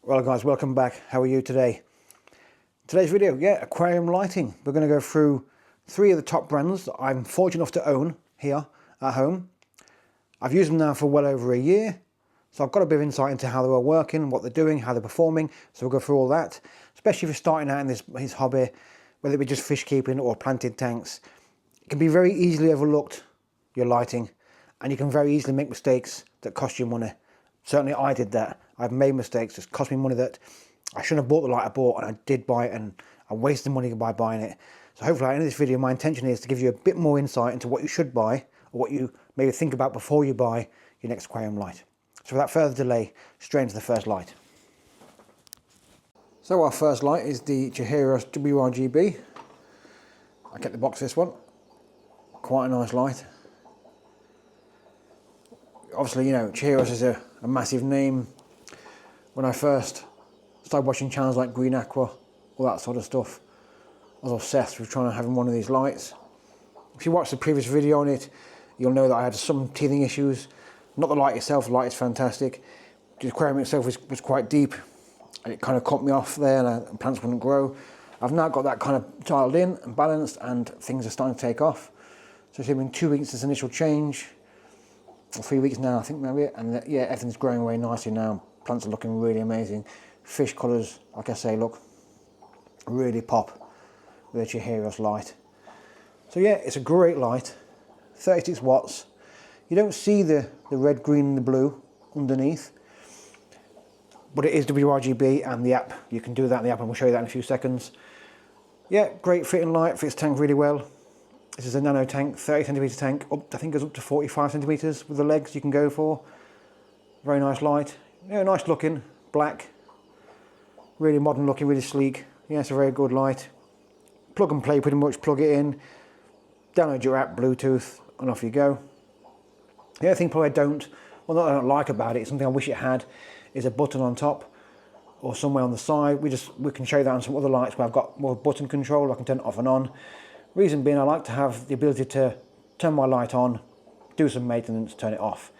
Well guys, welcome back. How are you today? Today's video, aquarium lighting. We're going to go through 3 of the top brands that I'm fortunate enough to own here at home. I've used them now for well over a year, so I've got a bit of insight into how they're all working, what they're doing, how they're performing. So we'll go through all that, especially if you're starting out in this hobby, whether it be just fish keeping or planted tanks. It can be very easily overlooked, your lighting, and you can very easily make mistakes that cost you money. Certainly I did that. I've made mistakes. It's cost me money that I shouldn't have bought the light I bought, and I did buy it, and I wasted money by buying it. So hopefully in this video my intention is to give you a bit more insight into what you should buy, or what you maybe think about before you buy your next aquarium light. So without further delay, straight into the first light. So our first light is the Chihiros WRGB. I kept the box for this one. Quite a nice light. Obviously, you know, Chihiros is a massive name. When I first started watching channels like Green Aqua, all that sort of stuff, I was obsessed with trying to have one of these lights. If you watch the previous video on it, you'll know that I had some teething issues. Not the light itself, the light is fantastic. The aquarium itself was quite deep, and it kind of caught me off there, and plants wouldn't grow. I've now got that kind of dialed in and balanced, and things are starting to take off. So it's been 2 weeks since initial change, or 3 weeks now, I think maybe, and yeah, everything's growing away nicely now. Plants are looking really amazing. Fish colours, like I say, look, really pop with a Chihiros light. So yeah, it's a great light, 36 watts. You don't see the red, green and the blue underneath, but it is WRGB, and the app, you can do that in the app, and we'll show you that in a few seconds. Yeah, great fitting light, fits tank really well. This is a nano tank, 30 centimetre tank, I think goes up to 45 centimetres with the legs you can go for. Very nice light. Yeah, nice looking, black, really modern looking, really sleek. Yeah, it's a very good light. Plug and play pretty much, plug it in, download your app, Bluetooth, and off you go. The other thing probably I don't like about it, something I wish it had, is a button on top or somewhere on the side. We can show you that on some other lights where I've got more button control. I can turn it off and on. Reason being, I like to have the ability to turn my light on, do some maintenance, turn it off.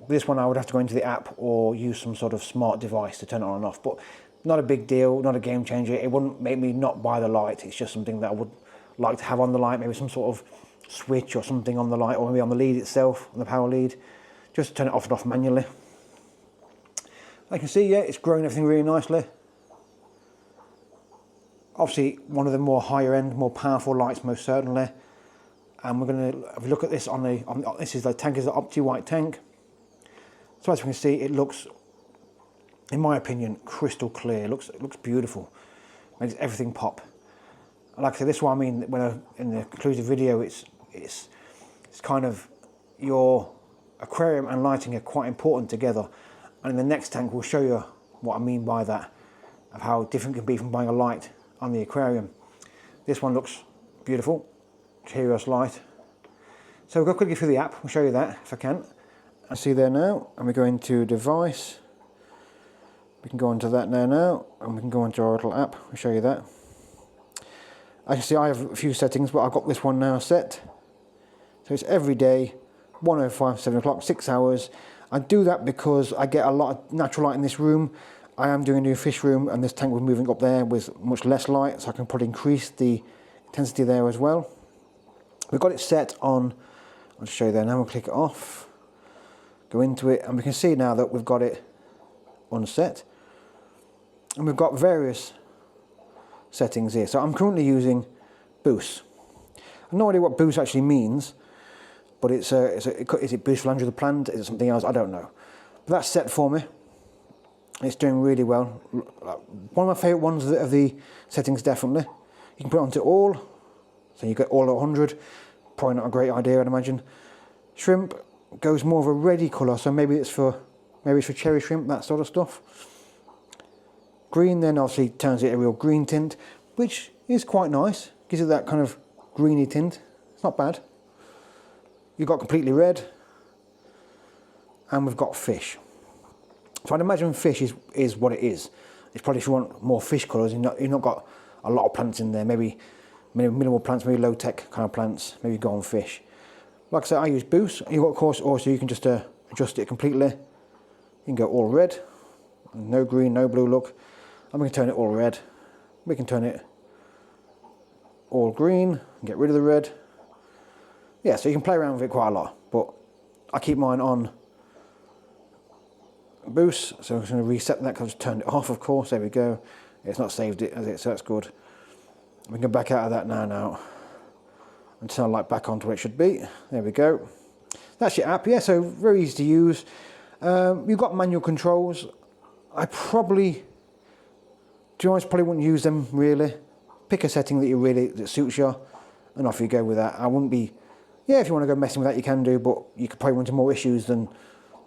This one I would have to go into the app or use some sort of smart device to turn it on and off, but not a big deal, not a game changer. It wouldn't make me not buy the light. It's just something that I would like to have on the light, maybe some sort of switch or something on the light, or maybe on the lead itself, on the power lead, just to turn it off and off manually. I can see, yeah, it's growing everything really nicely. Obviously one of the more higher end, more powerful lights most certainly. And we're going to have a look at this this is the tank, is the Opti white tank. So as you can see, it looks, in my opinion, crystal clear. It looks beautiful. Makes everything pop. Like I said, this is what I mean when in the conclusive video. It's kind of, your aquarium and lighting are quite important together. And in the next tank, we'll show you what I mean by that, of how different it can be from buying a light on the aquarium. This one looks beautiful. Chihiros light. So we'll go quickly through the app. We'll show you that if I can. I see there now, and we go into device. We can go into that now, and we can go into our little app. We'll show you that. As you see, I have a few settings, but I've got this one now set. So it's every day, 1:05, 7 o'clock, 6 hours. I do that because I get a lot of natural light in this room. I am doing a new fish room, and this tank was moving up there with much less light, so I can probably increase the intensity there as well. We've got it set on, I'll show you there now. We'll click it off, go into it, and we can see now that we've got it unset. And we've got various settings here. So I'm currently using boost. I have no idea what boost actually means, but is it boost for Andrew the plant? Is it something else? I don't know. But that's set for me. It's doing really well. One of my favourite ones of the settings, definitely. You can put it onto all, so you get all at 100. Probably not a great idea, I'd imagine. Shrimp goes more of a reddy colour, so maybe it's for cherry shrimp, that sort of stuff. Green then obviously turns it a real green tint, which is quite nice. Gives it that kind of greeny tint. It's not bad. You've got completely red, and we've got fish. So I'd imagine fish is what it is. It's probably, if you want more fish colours, you've not got a lot of plants in there. Maybe minimal plants, maybe low tech kind of plants. Maybe go on fish. Like I said, I use boost. Of course, also you can just adjust it completely. You can go all red, no green, no blue look. And we can turn it all red. We can turn it all green and get rid of the red. Yeah, so you can play around with it quite a lot, but I keep mine on boost, so I'm just going to reset that because I just turned it off, of course. There we go. It's not saved it as it, so that's good. We can go back out of that now and turn the light back on to where it should be. There we go. That's your app, yeah, so very easy to use. You've got manual controls. I probably, to be honest, probably wouldn't use them really. Pick a setting that suits you, and off you go with that. I wouldn't be, yeah, if you want to go messing with that, you can do, but you could probably run into more issues than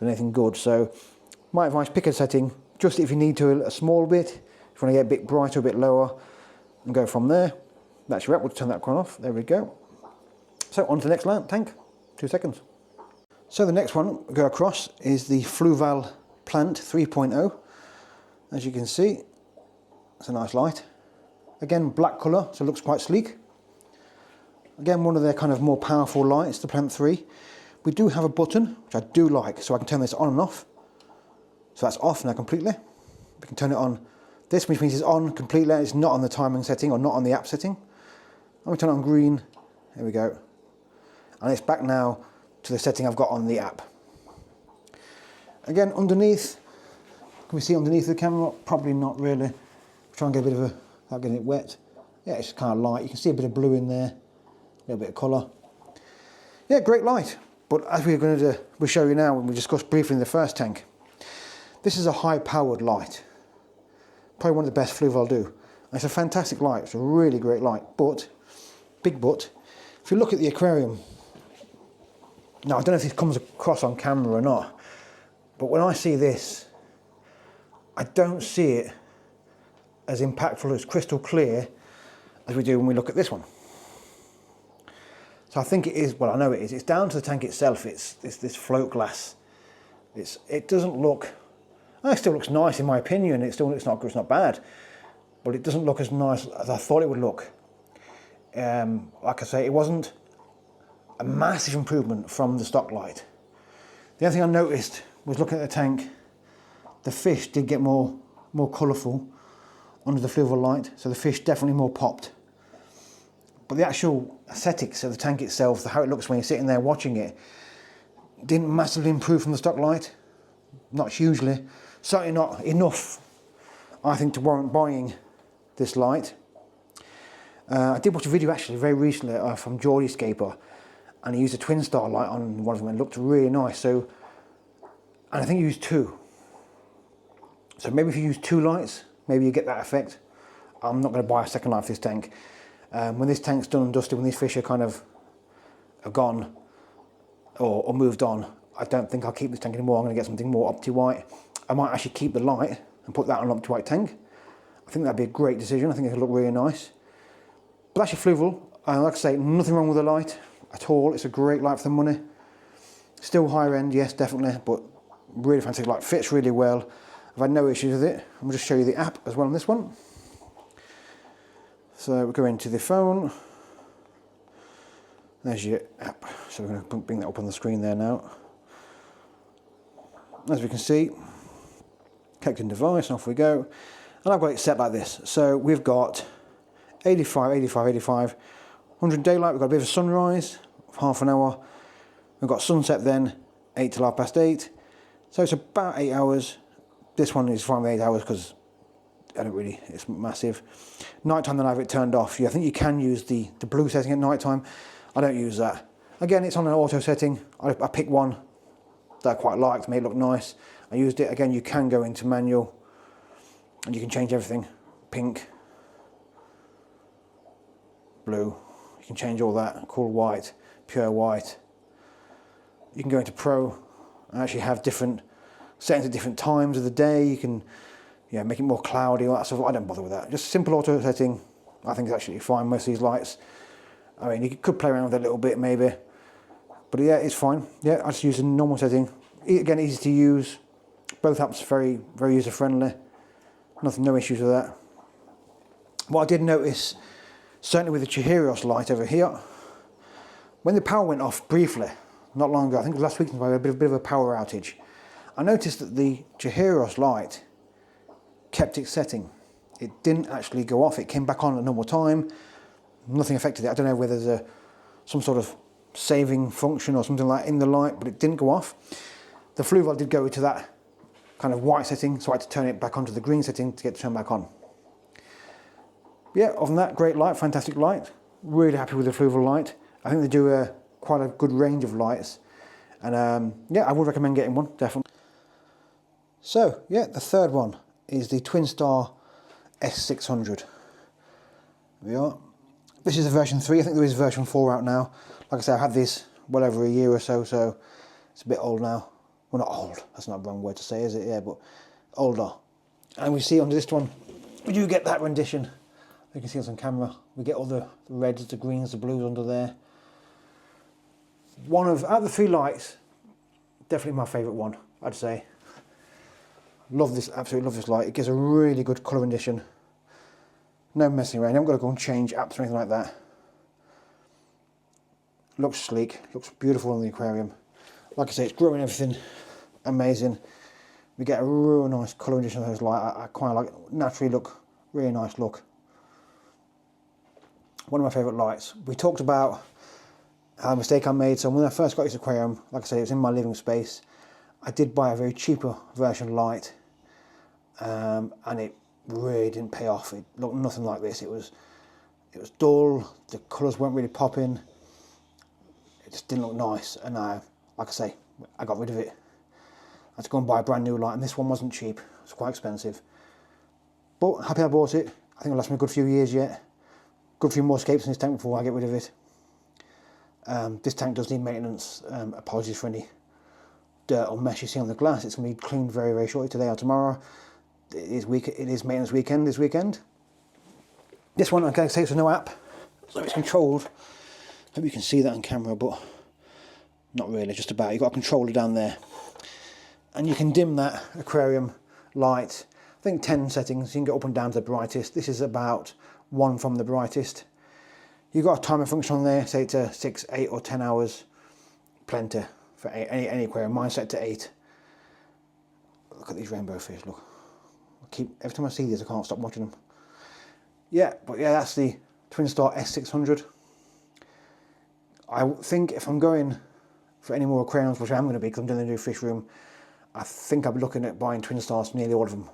anything good. So my advice, pick a setting, just if you need to a small bit, if you want to get a bit brighter, a bit lower, and go from there. That's your app. We'll turn that one off. There we go. So on to the next tank. 2 seconds. So the next one we go across is the Fluval Plant 3.0. As you can see, it's a nice light. Again, black colour, so it looks quite sleek. Again, one of their kind of more powerful lights, the Plant 3. We do have a button, which I do like, so I can turn this on and off. So that's off now completely. We can turn it on this, which means it's on completely. It's not on the timing setting or not on the app setting. And we turn it on green. There we go. And it's back now to the setting I've got on the app. Again, underneath, can we see underneath the camera? Probably not really. Try and get a bit of a, without getting it wet. Yeah, it's kind of light. You can see a bit of blue in there, a little bit of colour. Yeah, great light. But as we'll show you now, when we discussed briefly in the first tank, this is a high-powered light. Probably one of the best Fluval do. And it's a fantastic light. It's a really great light. But, big but, if you look at the Aquarium, now I don't know if this comes across on camera or not, but when I see this, I don't see it as impactful, as crystal clear as we do when we look at this one. So I think it is, well I know it is, it's down to the tank itself. It's this float glass. It doesn't look, it still looks nice in my opinion. It still looks not good, it's not bad, but it doesn't look as nice as I thought it would look. Like I say, it wasn't a massive improvement from the stock light. The other thing I noticed was looking at the tank, the fish did get more colourful under the Fluval light, so the fish definitely more popped. But the actual aesthetics of the tank itself, how it looks when you're sitting there watching it, didn't massively improve from the stock light. Not hugely. Certainly not enough, I think, to warrant buying this light. I did watch a video actually very recently from Geordie Scaper, and he used a Twinstar light on one of them and it looked really nice. So, and I think he used 2. So maybe if you use 2 lights, maybe you get that effect. I'm not going to buy a second light for this tank. When this tank's done and dusted, when these fish are kind of gone or moved on, I don't think I'll keep this tank anymore. I'm going to get something more opti-white. I might actually keep the light and put that on an opti-white tank. I think that'd be a great decision. I think it would look really nice. But that's your Fluval. Like I say, nothing wrong with the light at all. It's a great light for the money. Still higher end, yes, definitely, but really fantastic light. Fits really well. I've had no issues with it. I'll just show you the app as well on this one. So we go into the phone. There's your app. So we're going to bring that up on the screen there now. As we can see, connecting device, off we go. And I've got it set like this. So we've got 85, 85, 85, 100 daylight. We've got a bit of a sunrise of half an hour. We've got sunset then, 8 till 8:30. So it's about 8 hours. This one is fine with 8 hours because I don't really, it's massive. Nighttime, then I have it turned off. Yeah, I think you can use the blue setting at nighttime. I don't use that. Again, it's on an auto setting. I picked one that I quite liked, made it look nice. I used it. Again, you can go into manual and you can change everything. Pink, blue, you can change all that. Cool white, pure white. You can go into pro and actually have different settings at different times of the day. You can make it more cloudy, all that stuff. I don't bother with that. Just simple auto setting, I think is actually fine. Most of these lights, I mean, you could play around with it a little bit maybe, but yeah, it's fine. Yeah, I just use a normal setting. Again, easy to use. Both apps very, very user friendly. No issues with that. What I did notice, certainly with the Chihiros light over here, when the power went off briefly, not long ago, I think it was last week, we had a bit of a power outage. I noticed that the Chihiros light kept its setting. It didn't actually go off. It came back on at normal time. Nothing affected it. I don't know whether there's some sort of saving function or something like in the light, but it didn't go off. The Fluval did go to that kind of white setting, so I had to turn it back onto the green setting to get it turned back on. Yeah, other than that, great light, fantastic light. Really happy with the Fluval light. I think they do quite a good range of lights. And yeah, I would recommend getting one, definitely. So yeah, the third one is the Twinstar S600. Here we are. This is a version 3, I think there is version 4 out now. Like I said, I've had this well over a year or so, so it's a bit old now. Well, not old, that's not the wrong word to say, is it? Yeah, but older. And we see under this one, we do get that rendition. You can see us on camera. We get all the reds, the greens, the blues under there. Out of the 3 lights, definitely my favourite one, I'd say. Love this, absolutely love this light. It gives a really good colour rendition. No messing around, you haven't got to go and change apps or anything like that. Looks sleek, looks beautiful in the aquarium. Like I say, it's growing everything, amazing. We get a real nice colour rendition of those lights. I quite like it, naturally look, really nice look. One of my favourite lights. We talked about a mistake I made. So when I first got this aquarium, like I say, it was in my living space. I did buy a very cheaper version light, and it really didn't pay off. It looked nothing like this. It was dull. The colours weren't really popping. It just didn't look nice. And like I say, I got rid of it. I had to go and buy a brand new light, and this one wasn't cheap. It was quite expensive. But happy I bought it. I think it'll last me a good few years yet. Good few more escapes in this tank before I get rid of it. This tank does need maintenance. Apologies for any dirt or mess you see on the glass. It's going to be cleaned very, very shortly, today or tomorrow. It is maintenance weekend this weekend. This one, like I say, it's a no app, so it's controlled. Hope you can see that on camera, but not really, just about. You've got a controller down there, and you can dim that aquarium light. I think 10 settings. You can go up and down to the brightest. This is about 1 from the brightest. You've got a timer function on there, say to 6, 8 or 10 hours. Plenty for any aquarium. Mine's set to 8. Look at these rainbow fish, look. Every time I see these, I can't stop watching them. Yeah, but yeah, that's the Twinstar S600. I think if I'm going for any more aquariums, which I am going to be because I'm doing the new fish room, I think I'll be looking at buying Twinstars, nearly all of them.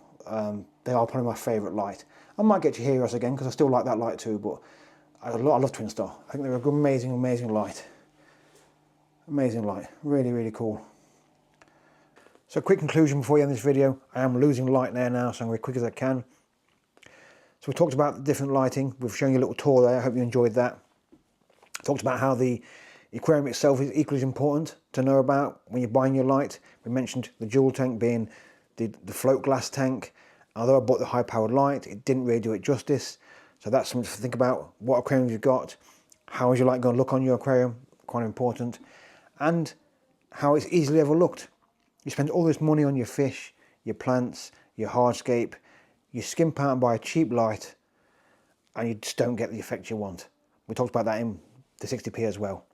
They are probably my favourite light. I might get Chihiros again because I still like that light too, but I love Twinstar. I think they're a good, amazing light. Amazing light, really, really cool. So quick conclusion before we end this video. I am losing light there now, so I'm going to be quick as I can. So we talked about the different lighting. We've shown you a little tour there. I hope you enjoyed that. Talked about how the aquarium itself is equally as important to know about when you're buying your light. We mentioned the dual tank being the float glass tank. Although I bought the high powered light, it didn't really do it justice. So that's something to think about. What aquarium you've got, how is your light going to look on your aquarium, quite important, and how it's easily overlooked. You spend all this money on your fish, your plants, your hardscape, you skimp out and buy a cheap light, and you just don't get the effect you want. We talked about that in the 60p as well.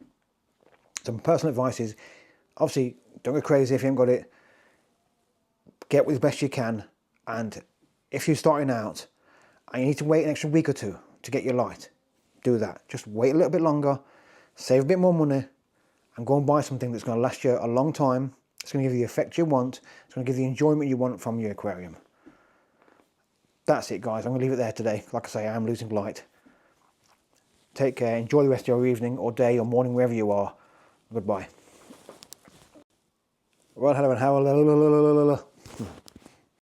So my personal advice is, obviously, don't go crazy if you haven't got it. Get with as best you can, and if you're starting out and you need to wait an extra week or 2 to get your light, do that. Just wait a little bit longer, save a bit more money, and go and buy something that's going to last you a long time. It's going to give you the effect you want. It's going to give you the enjoyment you want from your aquarium. That's it, guys. I'm going to leave it there today. Like I say, I am losing light. Take care. Enjoy the rest of your evening or day or morning, wherever you are. Goodbye. Well, hello and how.